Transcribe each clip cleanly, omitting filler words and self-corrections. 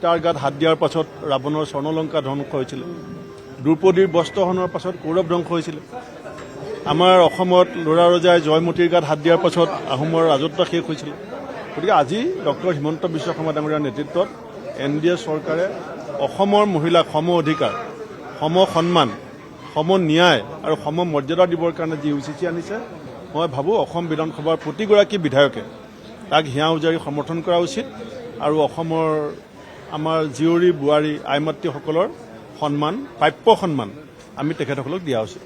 সীতাৰ গাত হাত দিয়াৰ পাছত ৰাৱণৰ স্বৰ্ণলংকা ধ্বংস হৈছিল দ্ৰৌপদীৰ বস্ত্ৰহৰণৰ পাছত কৌৰৱ ধ্বংস হৈছিল আমাৰ অসমত ল'ৰা ৰজাই জয়মতীৰ গাত হাত দিয়াৰ পাছত আহোমৰ ৰাজত্ব শেষ হৈছিল গতিকে আজি ডক্টৰ হিমন্ত বিশ্ব শৰ্মা ডাঙৰীয়াৰ নেতৃত্বত NDA চৰকাৰে অসমৰ মহিলাক সম অধিকাৰ সম সন্মান সম ন্যায় আৰু সম মৰ্যাদা দিবৰ কাৰণে যি UCC আনিছে মই ভাবোঁ অসম বিধানসভাৰ প্ৰতিগৰাকী বিধায়কে তাক হিয়া উজাৰি সমৰ্থন কৰা উচিত আৰু অসমৰ আমাৰ জীয়ৰী বোৱাৰী আই মাতৃসকলৰ সন্মান প্ৰাপ্য সন্মান আমি তেখেতসকলক দিয়া উচিত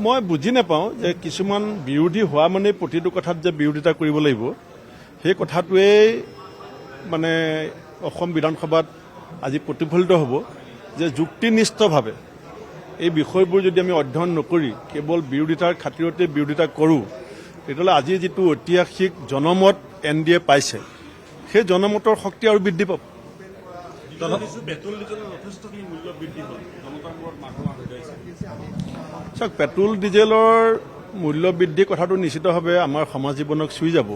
মই বুজি নাপাওঁ যে কিছুমান বিৰোধী হোৱা মানে প্ৰতিটো কথাত যে বিৰোধিতা কৰিব লাগিব সেই কথাটোৱেই মানে অসম বিধানসভাত আজি প্ৰতিফলিত হ'ব যে যুক্তিনিষ্ঠভাৱে এই বিষয়বোৰ যদি আমি অধ্যয়ন নকৰি কেৱল বিৰোধিতাৰ খাতিৰতে বিৰোধিতা কৰোঁ তেতিয়াহ'লে আজি যিটো ঐতিহাসিক জনমত NDA পাইছে সেই জনমতৰ শক্তি আৰু বৃদ্ধি পাব চাওক পেট্ৰল ডিজেলৰ মূল্য বৃদ্ধি কথাটো নিশ্চিতভাৱে আমাৰ সমাজ জীৱনক চুই যাব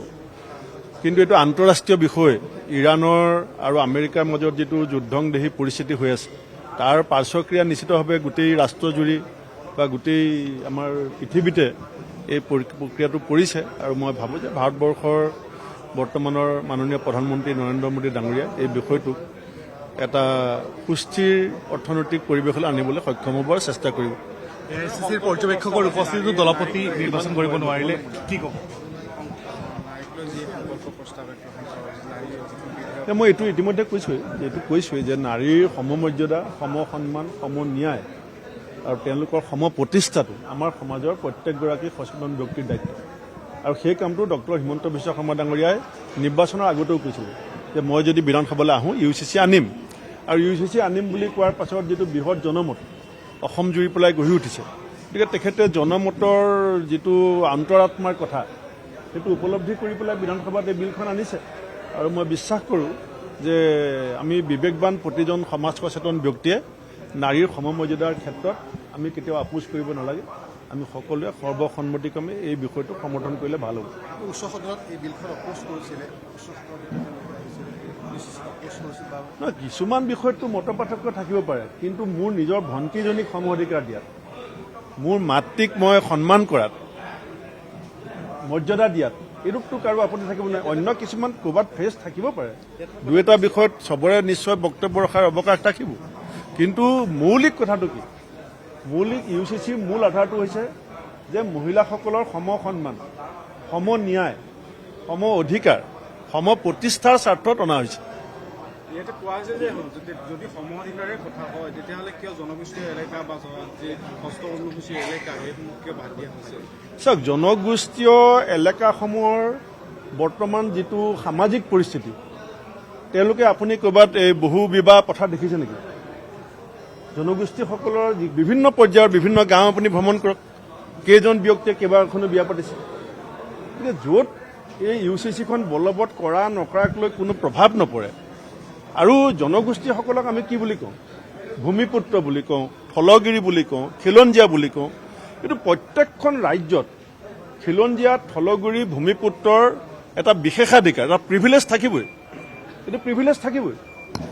কিন্তু এইটো আন্তঃৰাষ্ট্ৰীয় বিষয় ইৰাণৰ আৰু আমেৰিকাৰ মাজত যিটো যুদ্ধংদেহী পৰিস্থিতি হৈ আছে তাৰ পাৰ্শ্বক্ৰিয়া নিশ্চিতভাৱে গোটেই ৰাষ্ট্ৰজুৰি বা গোটেই আমাৰ পৃথিৱীতে এই প্ৰক্ৰিয়াটো পৰিছে আৰু মই ভাবোঁ যে ভাৰতবৰ্ষৰ বৰ্তমানৰ মাননীয় প্ৰধানমন্ত্ৰী নৰেন্দ্ৰ মোদী ডাঙৰীয়া এই বিষয়টোক এটা সুস্থিৰ অৰ্থনৈতিক পৰিৱেশলৈ আনিবলৈ সক্ষম হ'বৰ চেষ্টা কৰিব AICCৰ পৰ্যবেক্ষকৰ উপস্থিতিত দলপতি নিৰ্বাচন কৰিব নোৱাৰিলে কি ক'ব মই এইটো ইতিমধ্যে কৈছোঁৱেই যে নাৰীৰ সমমৰ্যাদা সম সন্মান সম ন্যায় আৰু তেওঁলোকৰ সম প্ৰতিষ্ঠাটো আমাৰ সমাজৰ প্ৰত্যেকগৰাকী সচেতন ব্যক্তিৰ দায়িত্ব আৰু সেই কামটো ডক্টৰ হিমন্ত বিশ্ব শৰ্মা ডাঙৰীয়াই নিৰ্বাচনৰ আগতেও কৈছিল যে মই যদি বিধানসভালৈ আহোঁ UCC আনিম আৰু UCC আনিম বুলি কোৱাৰ পাছত যিটো বৃহৎ জনমত অসম জুৰি পেলাই গঢ়ি উঠিছে গতিকে তেখেতে জনমতৰ যিটো অন্তৰাত্মাৰ কথা সেইটো উপলব্ধি কৰি পেলাই বিধানসভাত এই বিলখন আনিছে আৰু মই বিশ্বাস কৰোঁ যে আমি বিবেকবান প্ৰতিজন সমাজ সচেতন ব্যক্তিয়ে নাৰীৰ সমমৰ্যাদাৰ ক্ষেত্ৰত আমি কেতিয়াও আপোচ কৰিব নালাগে আমি সকলোৱে সৰ্বসন্মতিক্ৰমে এই বিষয়টো সমৰ্থন কৰিলে ভাল হ'ব উচ্চ সদনত এই বিলখন অপোজ কৰিছিলে নহয় কিছুমান বিষয়ততো মত পাৰ্থক্য থাকিব পাৰে কিন্তু মোৰ নিজৰ ভণ্টিজনীক সম অধিকাৰ দিয়াত মোৰ মাতৃক মই সন্মান কৰাত মৰ্যাদা দিয়াত এইটোতো কাৰো আপত্তি থাকিব নাই অন্য কিছুমান ক'ৰবাত ফেচ থাকিব পাৰে দুই এটা বিষয়ত চবৰে নিশ্চয় বক্তব্য ৰখাৰ অৱকাশ থাকিব কিন্তু মৌলিক কথাটো কি মৌলিক UCCৰ মূল আধাৰটো হৈছে যে মহিলাসকলৰ সম সন্মান সম ন্যায় সম অধিকাৰ সম প্ৰতিষ্ঠাৰ স্বাৰ্থত অনা হৈছে ইয়াতে কোৱা হৈছে যে যদি সম অধিকাৰৰ কথা হয় তেতিয়াহ'লে কিয় জনগোষ্ঠীয় এলেকা বা যি হস্ত জনগোষ্ঠীয় এলেকা সেইসমূহ কিয় বাদ দিয়া হৈছে চাওক জনগোষ্ঠীয় এলেকাসমূহৰ বৰ্তমান যিটো সামাজিক পৰিস্থিতি তেওঁলোকে আপুনি ক'ৰবাত এই বহু বিবাহ পথাৰ দেখিছে নেকি জনগোষ্ঠীসকলৰ বিভিন্ন পৰ্যায়ৰ বিভিন্ন গাঁও আপুনি ভ্ৰমণ কৰক কেইজন ব্যক্তিয়ে কেইবাখনো বিয়া পাতিছে গতিকে য'ত এই UCCখন বলবৎ কৰা নকৰাক লৈ কোনো প্ৰভাৱ নপৰে আৰু জনগোষ্ঠীসকলক আমি কি বুলি কওঁ ভূমিপুত্ৰ বুলি কওঁ থলগিৰি বুলি কওঁ খিলঞ্জীয়া বুলি কওঁ কিন্তু প্ৰত্যেকখন ৰাজ্যত খিলঞ্জীয়া থলগুৰি ভূমিপুত্ৰৰ এটা বিশেষাধিকাৰ এটা প্ৰিভিলেজ থাকিবই এইটো প্ৰিভিলেজ থাকিবই